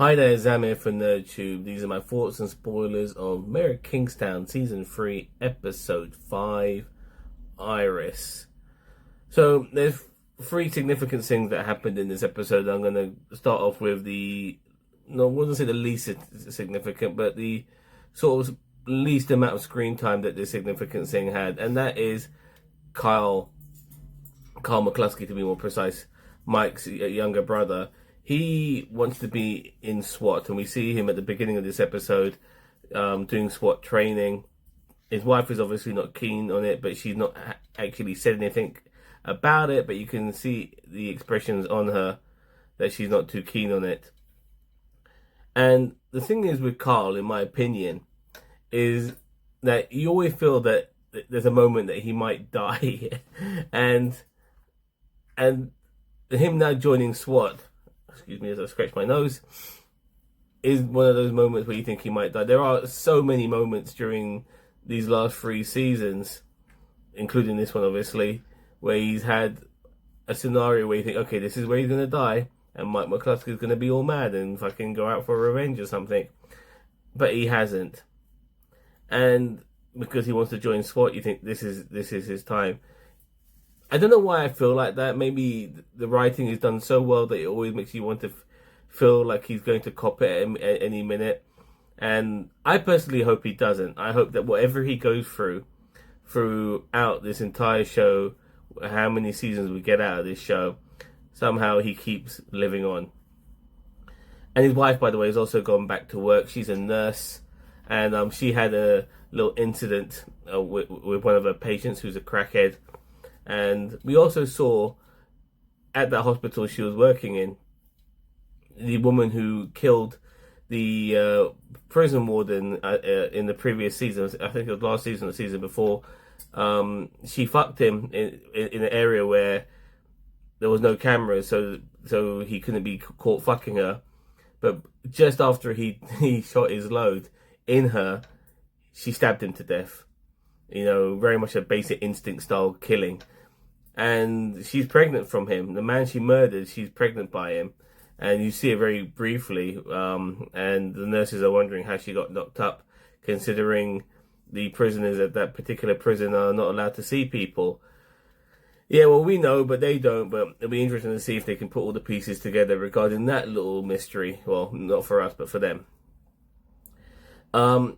Hi there, Zamir for NerdTube. These are my thoughts and spoilers of Mayor of Kingstown Season 3, Episode 5, Iris. So, there's three significant things that happened in this episode. I'm going to start off with I wouldn't say the least significant, but the sort of least amount of screen time that this significant thing had, and that is Kyle McCluskey, to be more precise, Mike's younger brother. He wants to be in SWAT, and we see him at the beginning of this episode doing SWAT training. His wife is obviously not keen on it, but she's not actually said anything about it, but you can see the expressions on her that she's not too keen on it. And the thing is with Carl, in my opinion, is that you always feel that there's a moment that he might die. and him now joining SWAT, excuse me as I scratch my nose, is one of those moments where you think he might die. There are so many moments during these last three seasons, including this one obviously, where he's had a scenario where you think, okay, this is where he's going to die, and Mike McCluskey is going to be all mad and fucking go out for revenge or something. But he hasn't. And because he wants to join SWAT, you think this is his time. I don't know why I feel like that. Maybe the writing is done so well that it always makes you want to feel like he's going to cop it at any minute. And I personally hope he doesn't. I hope that whatever he goes throughout this entire show, how many seasons we get out of this show, somehow he keeps living on. And his wife, by the way, has also gone back to work. She's a nurse, and she had a little incident with one of her patients who's a crackhead. And we also saw at that hospital she was working in, the woman who killed the prison warden in the previous season. I think it was last season or the season before. She fucked him in an area where there was no cameras, so he couldn't be caught fucking her. But just after he shot his load in her, she stabbed him to death. You know, very much a Basic Instinct style killing. And she's pregnant from him. The man she murdered, she's pregnant by him. And you see it very briefly. And the nurses are wondering how she got knocked up, considering the prisoners at that particular prison are not allowed to see people. Yeah, well, we know, but they don't. But it'll be interesting to see if they can put all the pieces together regarding that little mystery. Well, not for us, but for them. Now,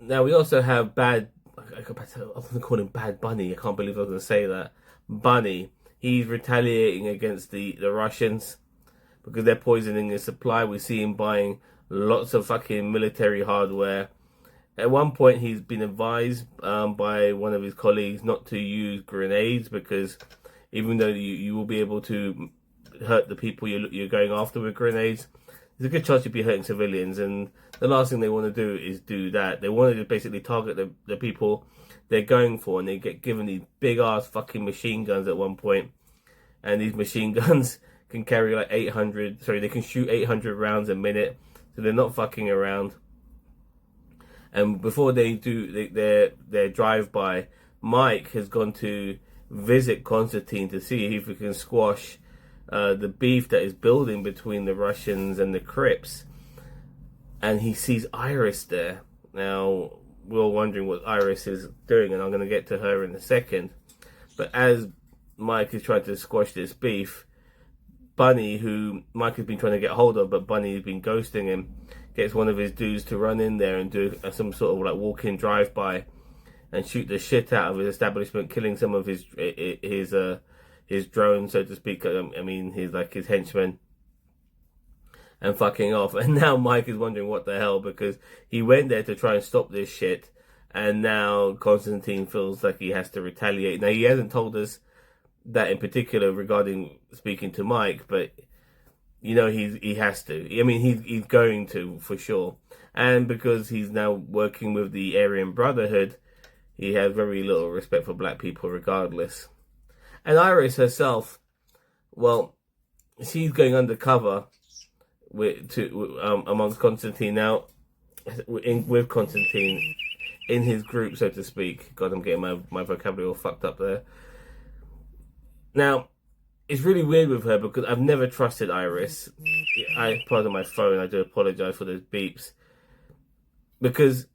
we also have I was going to call him Bad Bunny. I can't believe I was going to say that. Bunny. He's retaliating against the Russians because they're poisoning his supply. We see him buying lots of fucking military hardware. At one point, he's been advised by one of his colleagues not to use grenades because even though you will be able to hurt the people you're going after with grenades, there's a good chance you'll be hurting civilians. And the last thing they want to do is do that. They want to basically target the people they're going for, and they get given these big ass fucking machine guns at one point. And these machine guns can carry like they can shoot 800 rounds a minute. So they're not fucking around. And before they do their drive-by, Mike has gone to visit Constantine to see if he can squash the beef that is building between the Russians and the Crips. And he sees Iris there. Now, we're all wondering what Iris is doing, and I'm going to get to her in a second. But as Mike is trying to squash this beef, Bunny, who Mike has been trying to get hold of, but Bunny has been ghosting him, gets one of his dudes to run in there and do some sort of like walk-in drive-by and shoot the shit out of his establishment, killing some of his drone, so to speak. I mean, his henchmen, and fucking off. And now Mike is wondering what the hell, because he went there to try and stop this shit, and now Constantine feels like he has to retaliate. Now, he hasn't told us that in particular regarding speaking to Mike, but you know he has to. I mean, he's going to, for sure. And because he's now working with the Aryan Brotherhood, he has very little respect for black people regardless. And Iris herself, well, she's going undercover amongst Constantine now, with Constantine in his group, so to speak. God, I'm getting my vocabulary all fucked up there. Now, it's really weird with her because I've never trusted Iris. Pardon my phone, I do apologize for those beeps. Because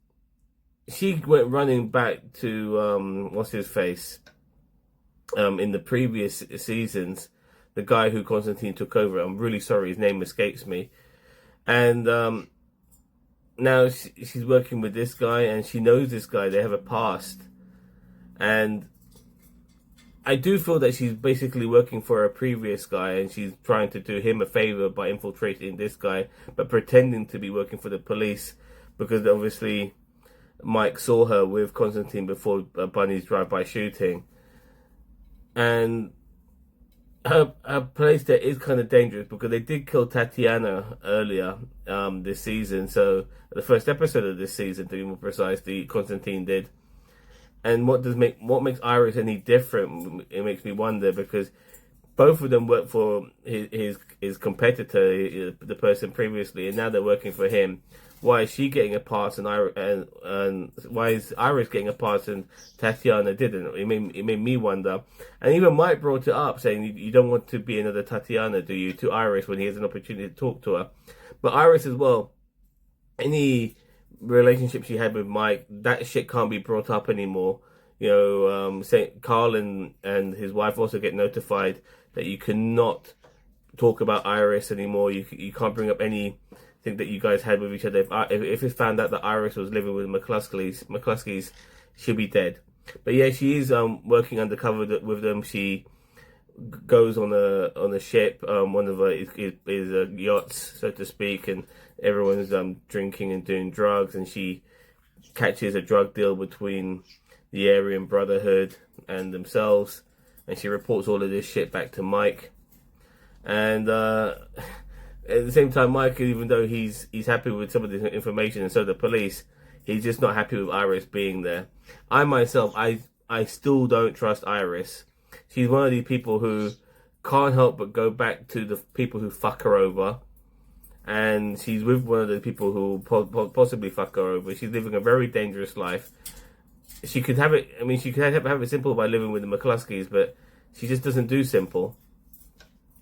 she went running back to, what's his face? In the previous seasons, the guy who Constantine took over. I'm really sorry, his name escapes me. And now she's working with this guy, and she knows this guy. They have a past. And I do feel that she's basically working for a previous guy, and she's trying to do him a favor by infiltrating this guy, but pretending to be working for the police, because obviously Mike saw her with Constantine before Bunny's drive-by shooting. And her place there is kind of dangerous because they did kill Tatiana earlier this season. So the first episode of this season, to be more precise, Constantine did. And what makes Iris any different? It makes me wonder, because both of them work for his competitor, the person previously, and now they're working for him. Why is she getting a pass and why is Iris getting a pass and Tatiana didn't? It made me wonder. And even Mike brought it up, saying you don't want to be another Tatiana, do you, to Iris when he has an opportunity to talk to her. But Iris as well, any relationship she had with Mike, that shit can't be brought up anymore. You know, Carl and his wife also get notified that you cannot talk about Iris anymore. You can't bring up anything that you guys had with each other. If it's found out that Iris was living with McCluskey's, she'll be dead. But yeah, she is working undercover with them. She goes on a ship, one of his yachts, so to speak, and everyone's drinking and doing drugs, and she catches a drug deal between the Aryan Brotherhood and themselves, and she reports all of this shit back to Mike. And at the same time, Mike, even though he's happy with some of the information, and so the police, he's just not happy with Iris being there. I myself, I still don't trust Iris. She's one of these people who can't help but go back to the people who fuck her over. And she's with one of the people who possibly fuck her over. She's living a very dangerous life. She could have it, she could have it simple by living with the McCluskeys, but she just doesn't do simple.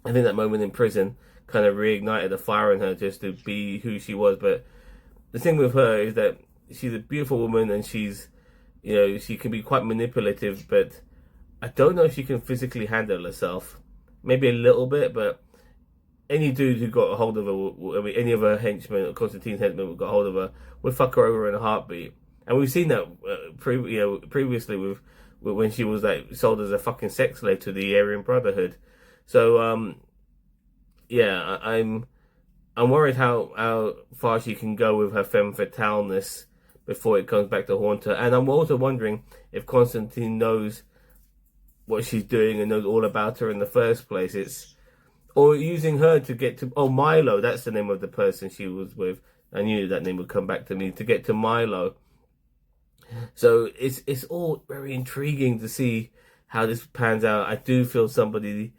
I think that moment in prison kind of reignited the fire in her just to be who she was. But the thing with her is that she's a beautiful woman, and she's, she can be quite manipulative, but I don't know if she can physically handle herself. Maybe a little bit, but any dude who got a hold of her, any of her henchmen, or Constantine's henchmen who got a hold of her, would fuck her over in a heartbeat. And we've seen that previously with when she was sold as a fucking sex slave to the Aryan Brotherhood. So I'm worried how far she can go with her femme fataleness before it comes back to haunt her. And I'm also wondering if Constantine knows what she's doing and knows all about her in the first place. Or using her to get to Milo. That's the name of the person she was with. I knew that name would come back to me, to get to Milo. So it's all very intriguing to see how this pans out. I do feel somebody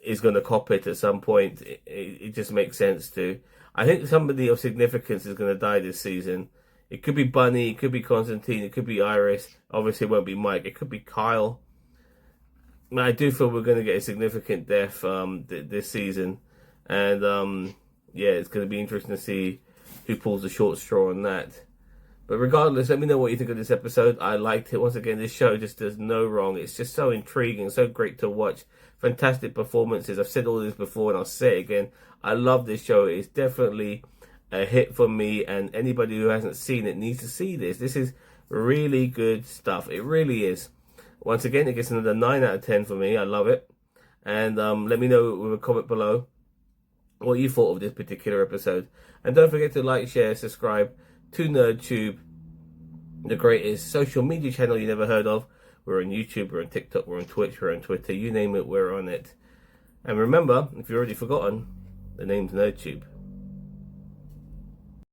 is going to cop it at some point. It just makes sense to. I think somebody of significance is going to die this season. It could be Bunny, it could be Constantine, it could be Iris. Obviously, it won't be Mike. It could be Kyle. I do feel we're going to get a significant death this season, and it's going to be interesting to see who pulls the short straw on that. But regardless, let me know what you think of this episode. I liked it. Once again, this show just does no wrong. It's just so intriguing, so great to watch. Fantastic performances. I've said all this before, and I'll say it again. I love this show. It's definitely a hit for me, and anybody who hasn't seen it needs to see this. This is really good stuff. It really is. Once again, it gets another 9 out of 10 for me. I love it. And let me know with a comment below what you thought of this particular episode. And don't forget to like, share, subscribe to NerdTube, the greatest social media channel you never heard of. We're on YouTube, we're on TikTok, we're on Twitch, we're on Twitter. You name it, we're on it. And remember, if you've already forgotten, the name's NerdTube.